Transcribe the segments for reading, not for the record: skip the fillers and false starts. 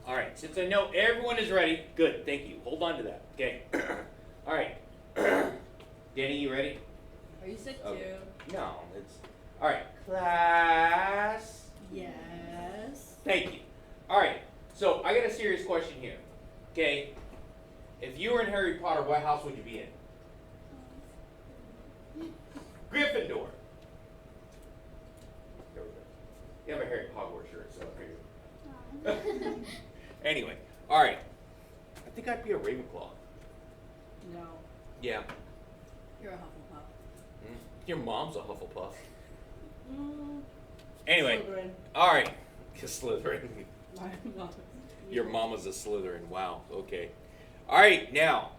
All right, since I know everyone is ready, good, thank you. Hold on to that. Okay. All right. Danny, you ready? Are you sick Okay. too? No, it's all right. Class. Yes. Thank you. All right. So I got a serious question here. Okay. If you were in Harry Potter, what house would you be in? Gryffindor. There we go. You have a Harry Potter shirt, so I figured. Anyway, all right. I think I'd be a Ravenclaw. No. Yeah. You're a Hufflepuff. Your mom's a Hufflepuff. Mm. Anyway, Slytherin. all right. Slytherin. My mom. Your mama's a Slytherin. Wow. Okay. All right. Now,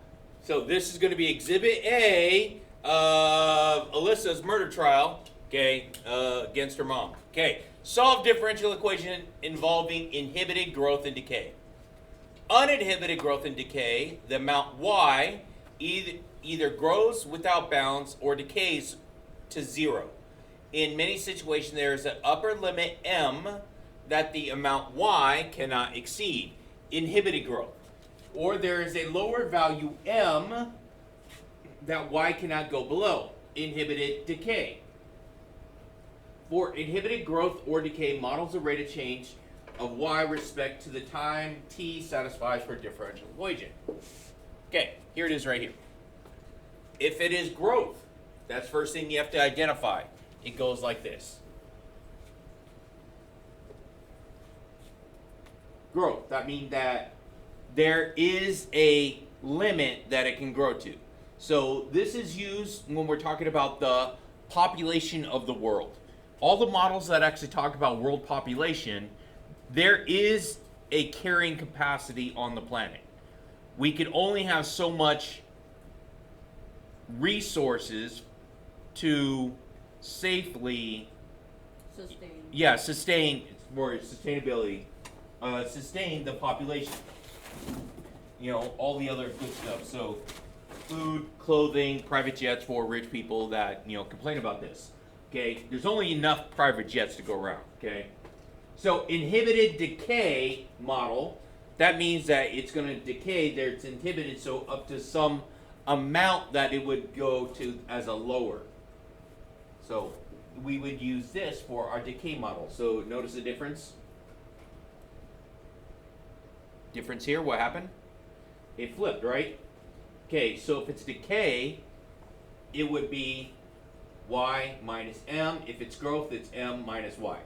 so this is going to be Exhibit A of Alyssa's murder trial. Okay, against her mom. Okay. Solve differential equation involving inhibited growth and decay. Uninhibited growth and decay, the amount y either grows without bounds or decays to 0. In many situations, there is an upper limit m that the amount y cannot exceed, inhibited growth. Or there is a lower value m that y cannot go below, inhibited decay. For inhibited growth or decay, models the rate of change of y respect to the time t satisfies for a differential equation. Okay, here it is right here. If it is growth, that's first thing you have to identify. It goes like this. Growth, that means that there is a limit that it can grow to. So this is used when we're talking about the population of the world. All the models that actually talk about world population, there is a carrying capacity on the planet. We can only have so much resources to safely sustain more sustainability, sustain the population. You know, all the other good stuff. So food, clothing, private jets for rich people that, you know, complain about this. Okay, there's only enough private jets to go around. Okay, so inhibited decay model, that means that it's going to decay there, it's inhibited, so up to some amount that it would go to as a lower. So we would use this for our decay model. So notice the difference. Difference here, what happened? It flipped, right? Okay, so if it's decay, it would be y minus m. If it's growth, it's m minus y.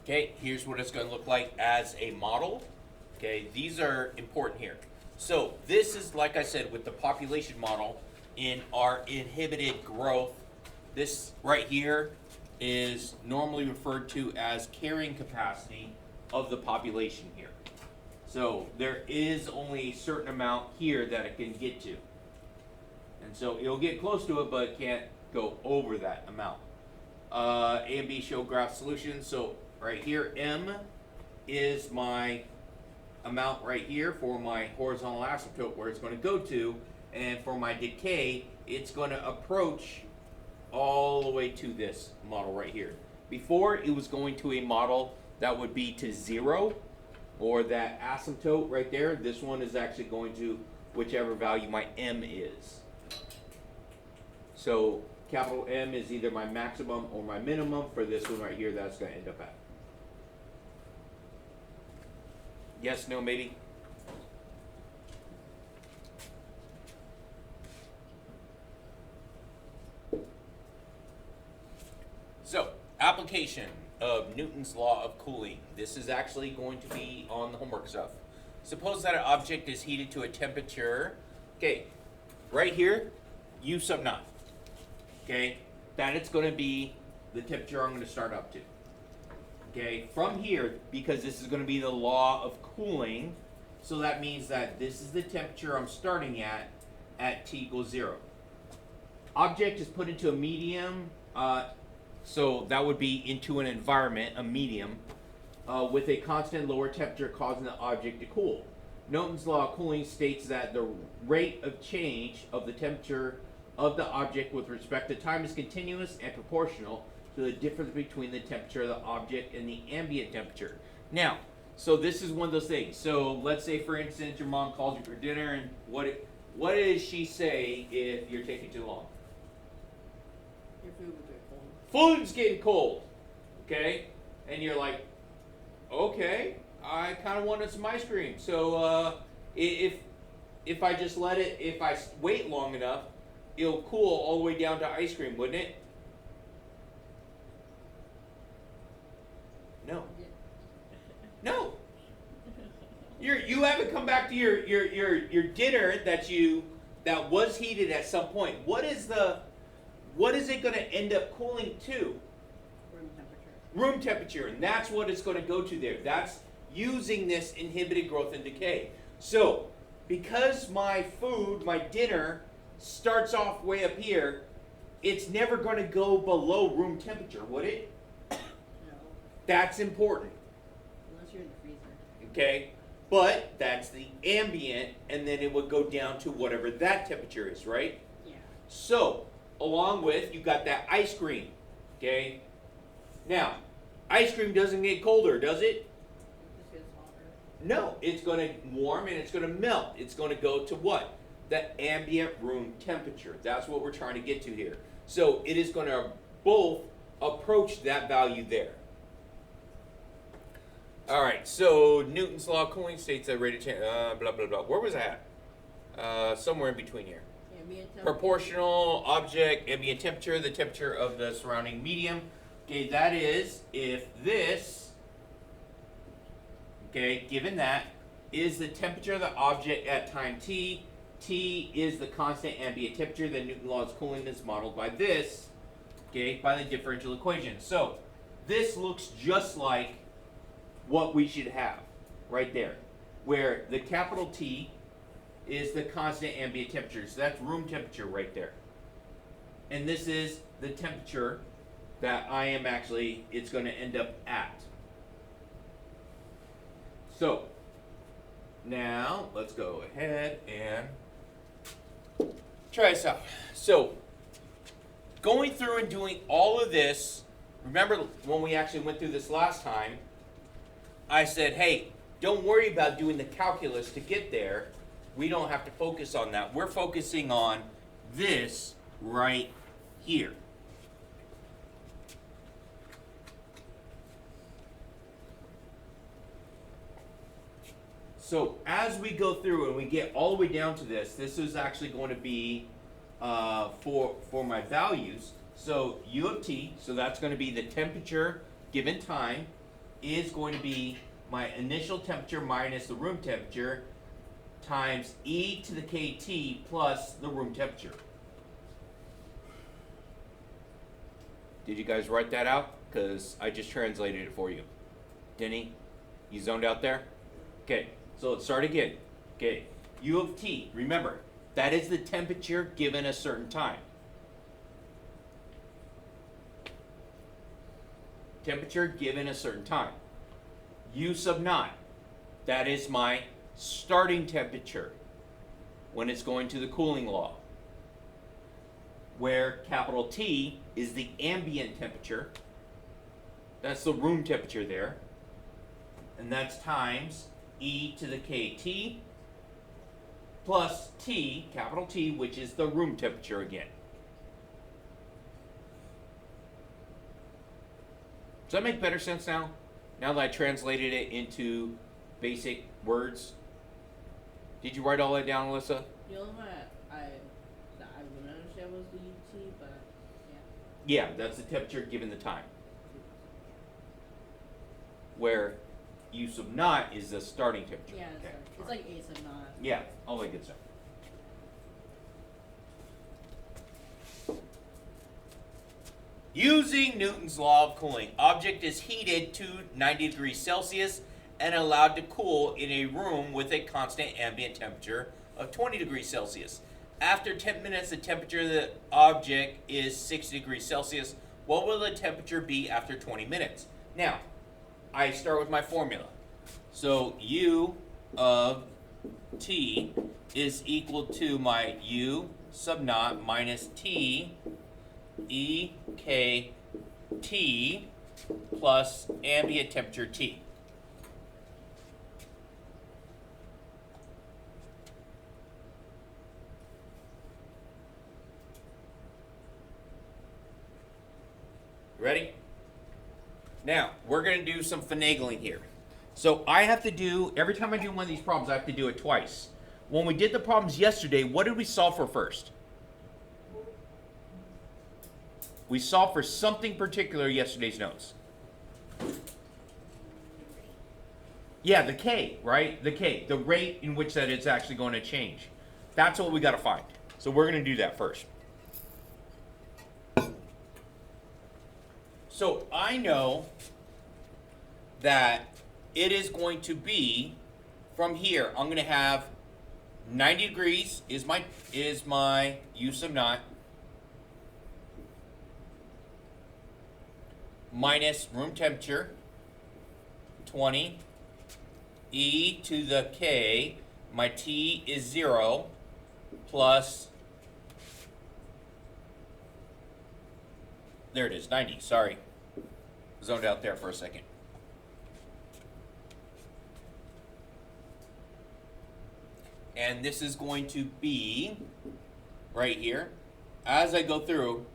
Okay, here's what it's going to look like as a model. Okay, these are important here. So this is, like I said, with the population model in our inhibited growth. This right here is normally referred to as carrying capacity of the population here. So there is only a certain amount here that it can get to. And so it'll get close to it, but it can't go over that amount. A and B show graph solutions. So right here, M is my amount right here for my horizontal asymptote where it's going to go to. And for my decay, it's going to approach all the way to this model right here. Before, it was going to a model that would be to 0, or that asymptote right there. This one is actually going to whichever value my M is. So capital M is either my maximum or my minimum. For this one right here, that's going to end up at. Yes, no, maybe? So, application of Newton's law of cooling. This is actually going to be on the homework stuff. Suppose that an object is heated to a temperature. Okay, right here, U sub naught. Okay, that it's going to be the temperature I'm going to start up to. Okay, from here, because this is going to be the law of cooling, so that means that this is the temperature I'm starting at T equals 0. Object is put into a medium, so that would be into an environment, a medium, with a constant lower temperature causing the object to cool. Newton's law of cooling states that the rate of change of the temperature of the object with respect to time is continuous and proportional to the difference between the temperature of the object and the ambient temperature. Now, so this is one of those things. So let's say, for instance, your mom calls you for dinner, and what does she say if you're taking too long? Your food will get cold. Food's getting cold, okay? And you're like, okay, I kind of wanted some ice cream. So if I just let it, if I wait long enough, it'll cool all the way down to ice cream, wouldn't it? No. No. You haven't come back to your dinner that was heated at some point. What is it going to end up cooling to? Room temperature. Room temperature, and that's what it's going to go to there. That's using this inhibited growth and decay. So, because my food, my dinner, starts off way up here, it's never going to go below room temperature, would it? No. That's important, Unless you're in the freezer. okay? But that's the ambient, and then it would go down to whatever that temperature is, right? Yeah. So, along with, you got that ice cream, okay? Now, ice cream doesn't get colder, does it? It just gets hotter. No, it's going to warm and it's going to melt. It's going to go to what? The ambient room temperature. That's what we're trying to get to here. So it is going to both approach that value there. All right, so Newton's law of cooling states that rate of change, blah, blah, blah. Where was that? Somewhere in between here. Ambient temperature. Proportional object, ambient temperature, the temperature of the surrounding medium. Okay, that is if this, okay, given that, is the temperature of the object at time t. T is the constant ambient temperature. Then Newton's law of cooling is modeled by this, okay, by the differential equation. So this looks just like what we should have right there, where the capital T is the constant ambient temperature. So that's room temperature right there. And this is the temperature that I am actually, it's going to end up at. So, now let's go ahead and try this out. So, going through and doing all of this, remember when we actually went through this last time, I said, hey, don't worry about doing the calculus to get there. We don't have to focus on that. We're focusing on this right here. So as we go through and we get all the way down to this is actually going to be for my values. So U of t, so that's going to be the temperature given time, is going to be my initial temperature minus the room temperature times e to the kt plus the room temperature. Did you guys write that out? Because I just translated it for you. Denny, you zoned out there? Okay, so let's start again. Okay, U of t, remember, that is the temperature given a certain time. Temperature given a certain time. U sub naught, that is my starting temperature when it's going to the cooling law, where capital T is the ambient temperature. That's the room temperature there. And that's times e to the kt plus T, capital T, which is the room temperature again. Does that make better sense now? Now that I translated it into basic words? Did you write all that down, Alyssa? The only one I wouldn't understand was the UT, but yeah. Yeah, that's the temperature given the time. Where U sub naught is the starting temperature. Yeah, Okay. it's like A sub naught. Yeah, all that good stuff. Using Newton's law of cooling, object is heated to 90 degrees Celsius and allowed to cool in a room with a constant ambient temperature of 20 degrees Celsius. After 10 minutes, the temperature of the object is 60 degrees Celsius. What will the temperature be after 20 minutes? Now, I start with my formula. So U of T is equal to my U sub naught minus T E K T plus ambient temperature T. Ready? Now, we're going to do some finagling here. So I have to do, every time I do one of these problems, I have to do it twice. When we did the problems yesterday, what did we solve for first? We solved for something particular in yesterday's notes. Yeah, the K, right? The K, the rate in which that it's actually going to change. That's what we got to find. So we're going to do that first. So I know that it is going to be from here. I'm going to have 90 degrees is my U sub naught minus room temperature 20 e to the k. My T is 0 plus, there it is, 90. Sorry, zoned out there for a second. And this is going to be right here. As I go through,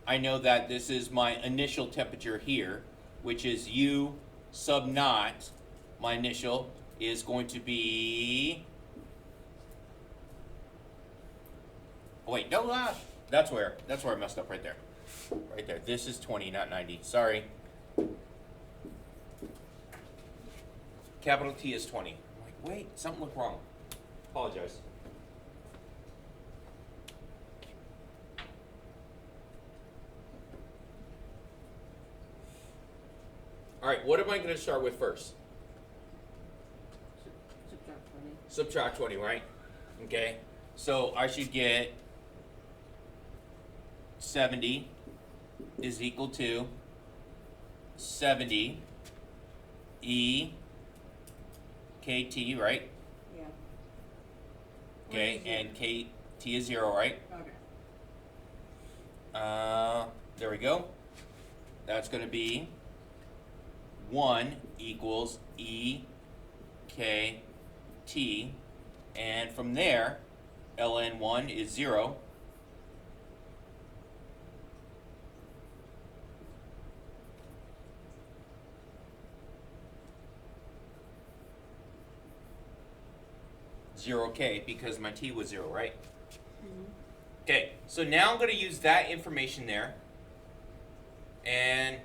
I know that this is my initial temperature here, which is U sub naught. My initial is going to be, oh wait, no, that's where I messed up right there. Right there. This is 20, not 90. Sorry. Capital T is 20. I'm like, wait, something looked wrong. Apologize. All right, what am I going to start with first? Subtract 20. Subtract 20, right? Okay. So I should get 70 is equal to 70 E KT, right? Yeah. Okay, and KT is 0, right? Okay. There we go. That's going to be 1 equals E K T, and from there, ln1 is 0. Zero K because my T was 0, right? Okay, so now I'm going to use that information there. And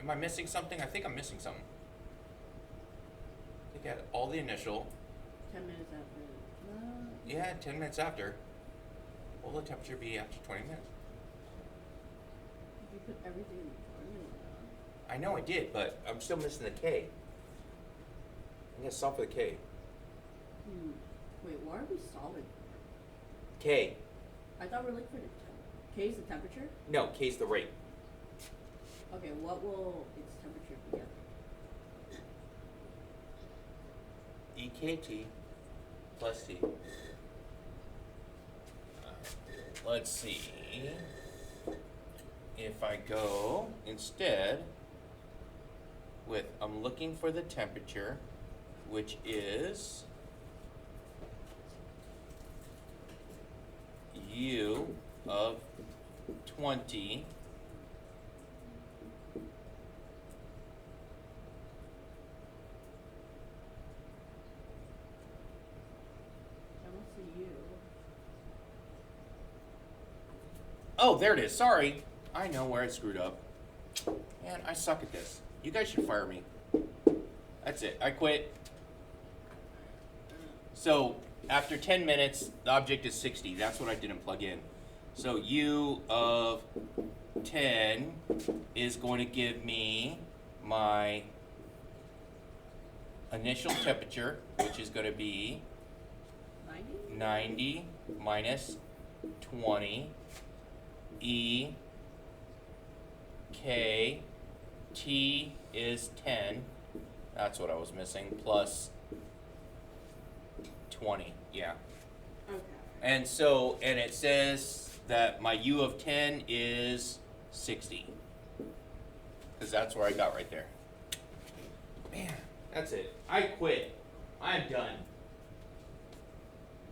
am I missing something? I think I'm missing something. I think I had all the initial. 10 minutes after. No. Yeah, 10 minutes after. What will the temperature be after 20 minutes? You put everything in the formula. I know I did, but I'm still missing the K. I'm going to solve for the K. Wait, what are we solving for? K. I thought we were looking for the K is the temperature? No, K is the rate. Okay, what will its temperature be at? EKT plus T. Let's see. If I go instead with, I'm looking for the temperature, which is U of 20 I don't see you. Oh, there it is. Sorry. I know where I screwed up. Man, I suck at this. You guys should fire me. That's it. I quit. So, after 10 minutes, the object is 60. That's what I didn't plug in. So, U of 10 is going to give me my initial temperature, which is going to be 90 minus 20 E K T is 10. That's what I was missing. Plus 20, yeah. Okay. And so, and it says that my U of 10 is 60. Because that's where I got right there. Man, that's it. I quit. I'm done.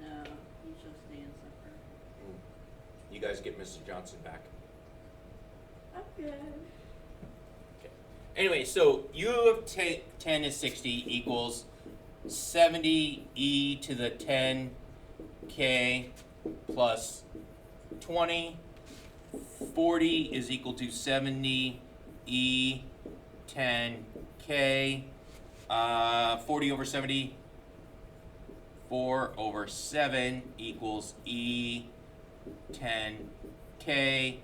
No, you shall stay and suffer. You guys get Mrs. Johnson back. I'm good. Anyway, so U of 10 is 60 equals 70 e to the 10k plus 20. 40 is equal to 70 e 10k. 40 over 70, 4 over 7 equals e 10k.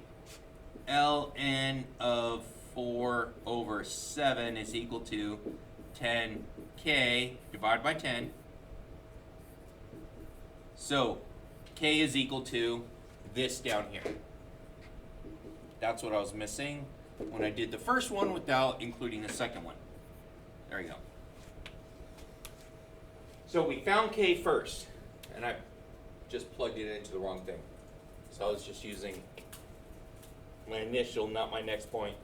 ln of 4 over 7 is equal to 10k divided by 10. So k is equal to this down here. That's what I was missing when I did the first one without including the second one. There you go. So we found k first, and I just plugged it into the wrong thing. So I was just using my initial, not my next point.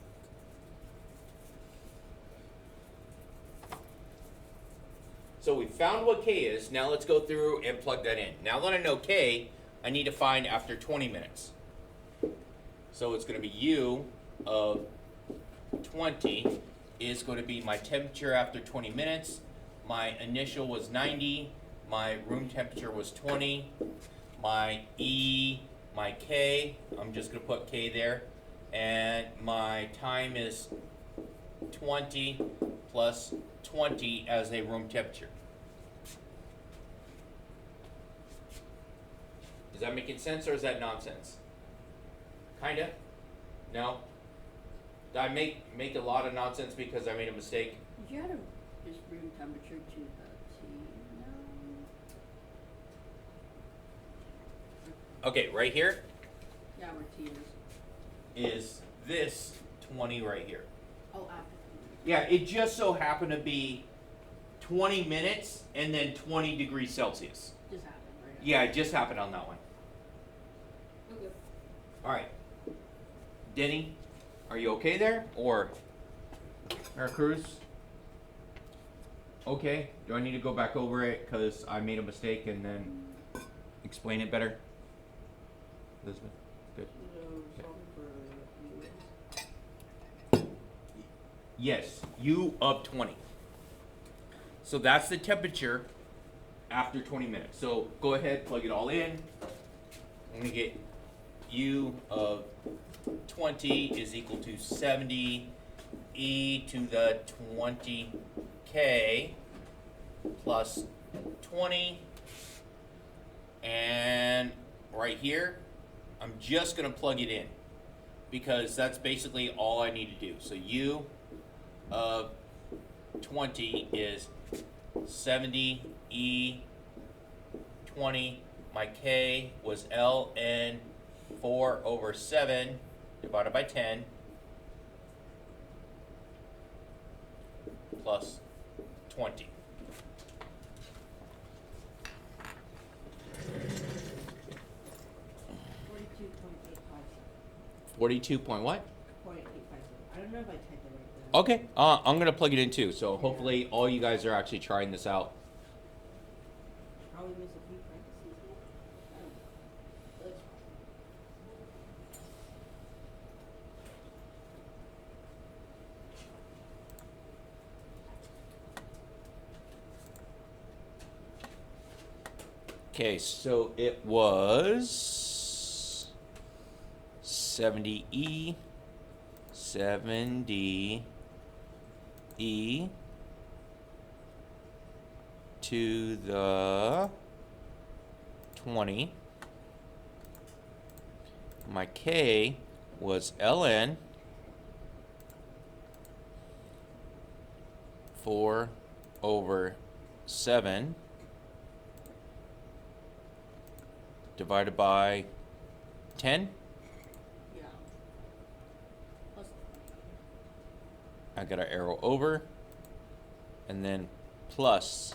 So we found what k is. Now let's go through and plug that in. Now that I know k, I need to find after 20 minutes. So it's going to be u of 20 is going to be my temperature after 20 minutes. My initial was 90. My room temperature was 20. My E, my K, I'm just going to put K there. And my time is 20 plus 20 as a room temperature. Is that making sense or is that nonsense? Kinda? No? Did I make a lot of nonsense because I made a mistake? Did you add just room temperature to the T? No. Okay, right here Yeah, where T is this 20 right here. Oh, after. Yeah, it just so happened to be 20 minutes and then 20 degrees Celsius. Just happened, right? Yeah, it just happened on that one. Okay. All right. Denny, are you okay there? Or Cruz? Okay. Do I need to go back over it because I made a mistake and then explain it better? Elizabeth? Good. Yes, U of 20. So that's the temperature after 20 minutes. So go ahead, plug it all in. I'm going to get U of 20 is equal to 70 e to the 20k plus 20. And right here, I'm just going to plug it in because that's basically all I need to do. So U of 20 is 70 e 20. My k was ln 4 over 7 divided by 10 plus 20. 42 point what? 0.857. I don't know if I typed it right there. Okay, I'm gonna plug it in too. So hopefully all you guys are actually trying this out. Probably miss a few parentheses here. I don't know. But it's Okay, so it was 70 e to the 20. My k was ln 4 over 7 divided by 10. Yeah. Plus I got an arrow over and then plus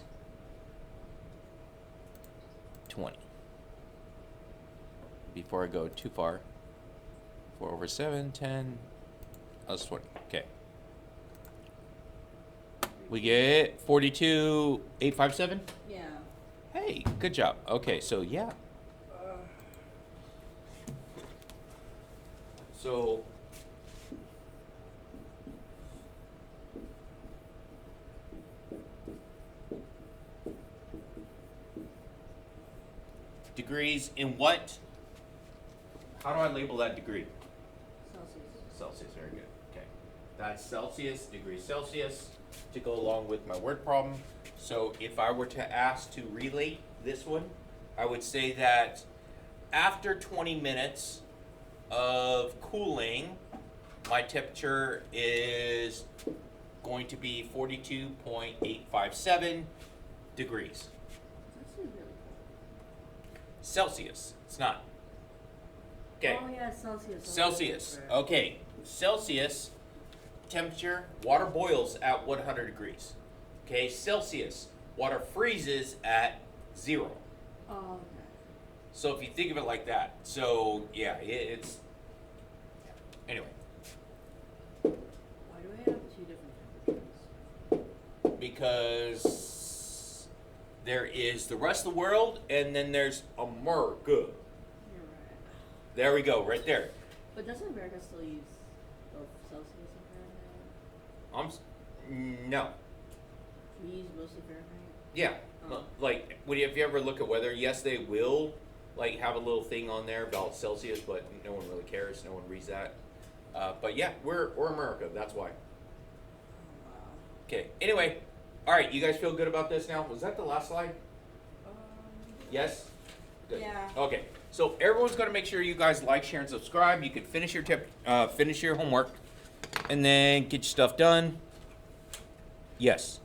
20. Before I go too far. 4 over 7, 10, that's 20. Okay. We get 42,857. Yeah. Hey, good job. Okay, so yeah. So degrees in what? How do I label that degree? Celsius. Celsius, very good. Okay. That's Celsius, degrees Celsius, to go along with my word problem. So if I were to ask to relate this one, I would say that after 20 minutes of cooling, my temperature is going to be 42.857 degrees. It's actually really cold. Celsius. It's not. Okay. Oh yeah, Celsius. Celsius. Okay. Celsius temperature, water boils at 100 degrees. Okay. Celsius, water freezes at 0. Oh, okay. So if you think of it like that, so yeah, it's anyway. Why do we have 2 different temperatures? Because there is the rest of the world, and then there's America. You're right. There we go, right there. But doesn't America still use both Celsius and Fahrenheit? No. We use mostly Fahrenheit. Yeah. Oh. Like, if you ever look at weather, yes, they will like have a little thing on there about Celsius, but no one really cares. No one reads that. But yeah, we're America. That's why. Oh, wow. Okay. Anyway, all right. You guys feel good about this now? Was that the last slide? Yes. Good. Yeah. Okay. So everyone's going to make sure you guys like, share, and subscribe. You can finish your finish your homework, and then get your stuff done. Yes.